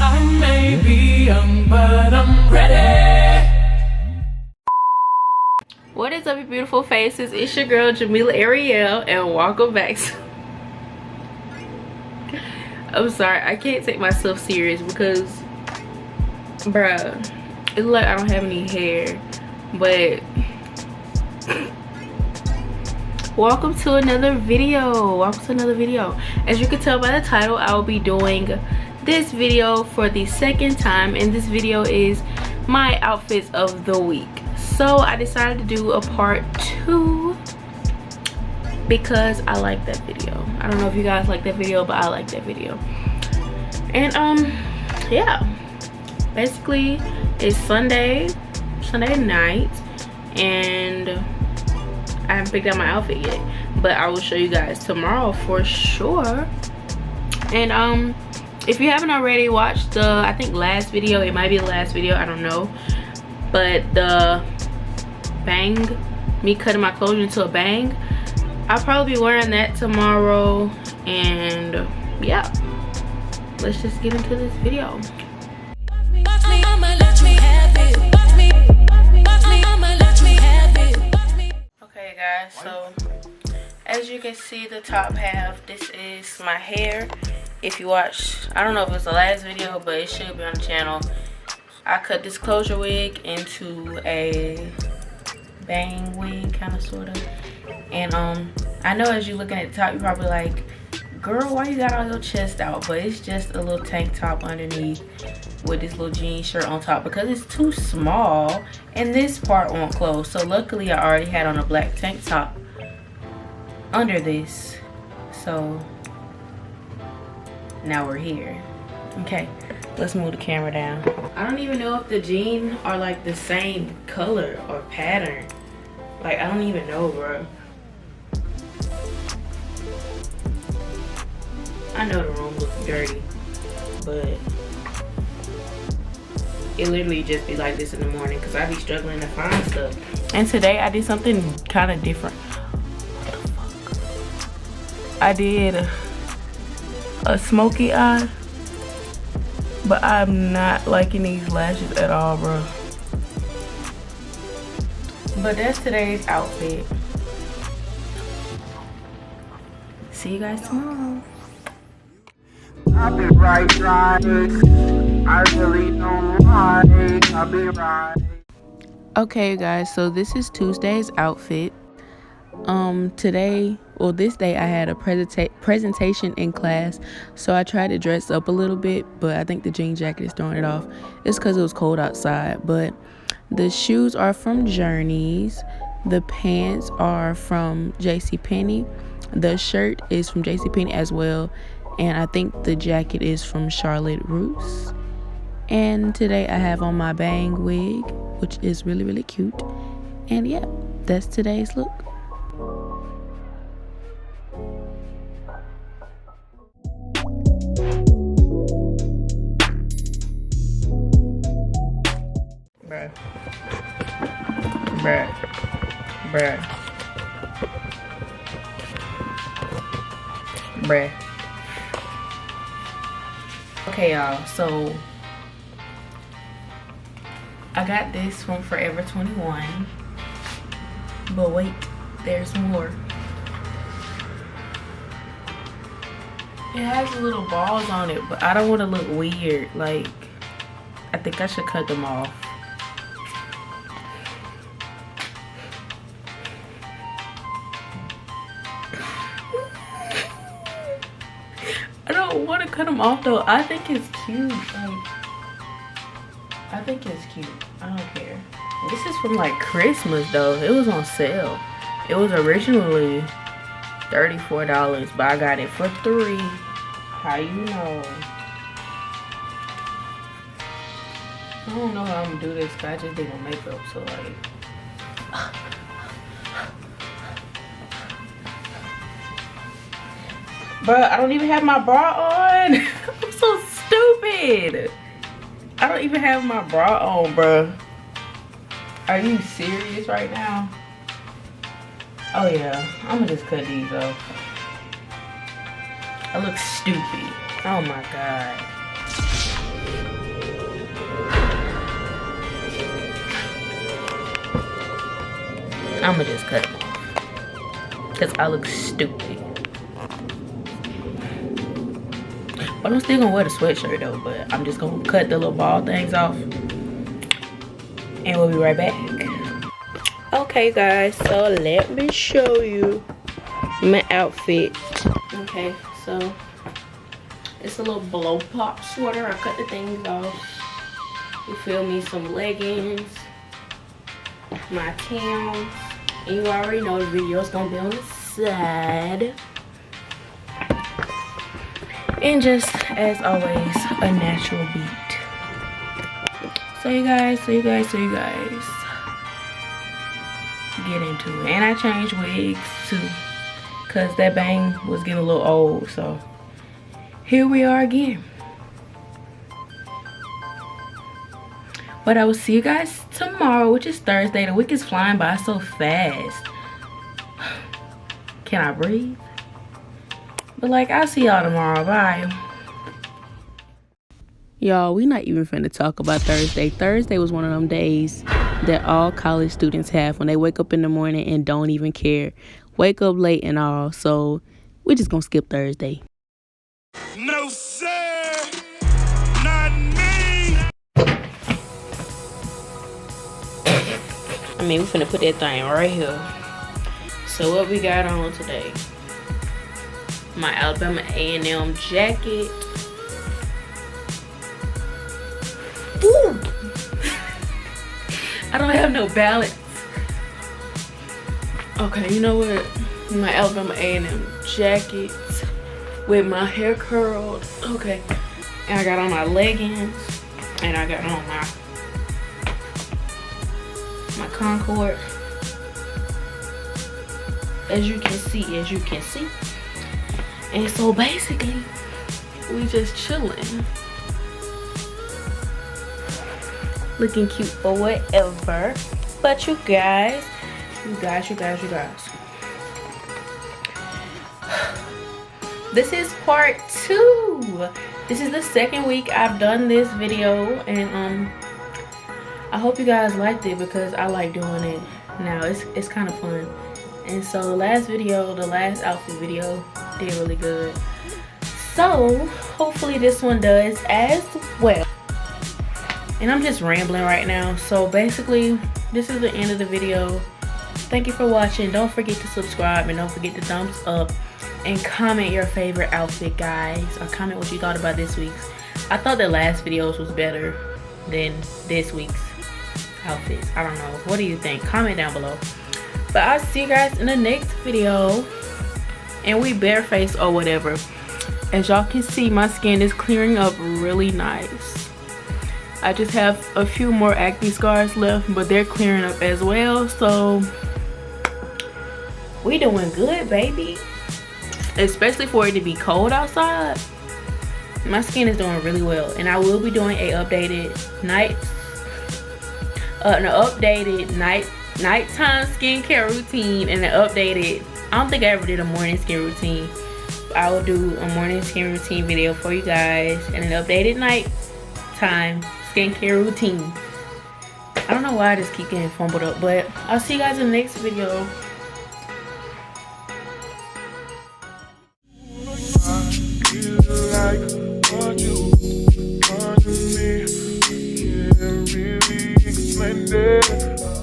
I may be young, but I'm ready. What is up, you beautiful faces? It's your girl Jamila Ariel, and welcome back to... I'm sorry, I can't take myself serious because, bruh, it's like I don't have any hair. But welcome to another video. As you can tell by the title, I will be doing this video for the second time, and this video is my outfits of the week. So I decided to do a part 2 because I like that video. I don't know if you guys like that video, but I like that video. And yeah, basically it's Sunday night, and I haven't picked out my outfit yet, but I will show you guys tomorrow for sure. And if you haven't already watched the, I think last video, it might be the last video, I don't know, but the bang, me cutting my clothes into a bang, I'll probably be wearing that tomorrow. And yeah, let's just get into this video. Okay guys, so as you can see, the top half, this is my hair. If you watch, I don't know if it's the last video, but it should be on the channel. I cut this closure wig into a bang wig, kind of, sort of. And I know as you're looking at the top, you're probably like, girl, why you got all your chest out? But it's just a little tank top underneath with this little jean shirt on top because it's too small and this part won't close. So luckily I already had on a black tank top under this, so now we're here. Okay, let's move the camera down. I don't even know if the jeans are like the same color or pattern. Like, I don't even know, bro. I know the room looks dirty, but it literally just be like this in the morning because I be struggling to find stuff. And today I did something kind of different. What the fuck? I did a smoky eye, but I'm not liking these lashes at all, bro. But that's today's outfit. See you guys tomorrow. I'll be right. I really don't like. I'll be right. Okay, you guys, so this is Tuesday's outfit. Today, well, this day I had a presentation in class, so I tried to dress up a little bit, but I think the jean jacket is throwing it off. It's because it was cold outside. But the shoes are from Journeys, the pants are from JCPenney, the shirt is from JCPenney as well, and I think the jacket is from Charlotte Russe. And today I have on my bang wig, which is really, really cute. And yeah, that's today's look. Bruh. Okay, y'all, so I got this from Forever 21, but wait, there's more. It has little balls on it, but I don't want to look weird. Like, I think I should cut them off. I don't want to cut them off though. I think it's cute. Like, I think it's cute. I don't care. This is from like Christmas though. It was on sale. It was originally $34, but I got it for $3. How you know? I don't know how I'm gonna do this, but I just did my makeup, so like. Bruh, I don't even have my bra on. I'm so stupid. I don't even have my bra on, bruh. Are you serious right now? Oh yeah, I'm gonna just cut these off. I look stupid. Oh my god. I'ma just cut them off because I look stupid. But I'm still gonna wear the sweatshirt though, but I'm just gonna cut the little ball things off and we'll be right back. Okay guys, so let me show you my outfit. Okay, so it's a little blow pop sweater. I cut the things off. You feel me? Some leggings, my Timbs, and you already know the video is gonna be on the side. And just as always, a natural beat. So you guys get into it. And I changed wigs too, cause that bang was getting a little old. So here we are again. But I will see you guys tomorrow, which is Thursday. The week is flying by so fast. Can I breathe? But like, I'll see y'all tomorrow. Bye. Y'all, we not even finna talk about Thursday. Thursday was one of them days that all college students have when they wake up in the morning and don't even care. Wake up late and all. So we're just gonna skip Thursday. No, sir. Not me. I mean, we finna put that thing right here. So what we got on today? My Alabama A&M jacket. Ooh. I don't have no balance. Okay, you know what? My Alabama A&M jacket with my hair curled. Okay, and I got on my leggings, and I got on my Concord. As you can see. And so basically, we just chilling. Looking cute or whatever. But you guys. This is part 2. This is the second week I've done this video. And I hope you guys liked it because I like doing it now. It's kind of fun. And so the last outfit video did really good. So hopefully this one does as well. And I'm just rambling right now. So basically, this is the end of the video. Thank you for watching. Don't forget to subscribe and don't forget to thumbs up and comment your favorite outfit, guys, or comment what you thought about this week's. I thought the last videos was better than this week's outfits. I don't know. What do you think? Comment down below. But I'll see you guys in the next video. And we barefaced or whatever. As y'all can see, my skin is clearing up really nice. I just have a few more acne scars left, but they're clearing up as well. So we doing good, baby. Especially for it to be cold outside. My skin is doing really well. And I will be doing a updated nighttime skincare routine and an updated, I don't think I ever did a morning skin routine. I will do a morning skin routine video for you guys and an updated nighttime skincare routine. I don't know why I just keep getting fumbled up, but I'll see you guys in the next video. You like what you want to me. Can't really explain it.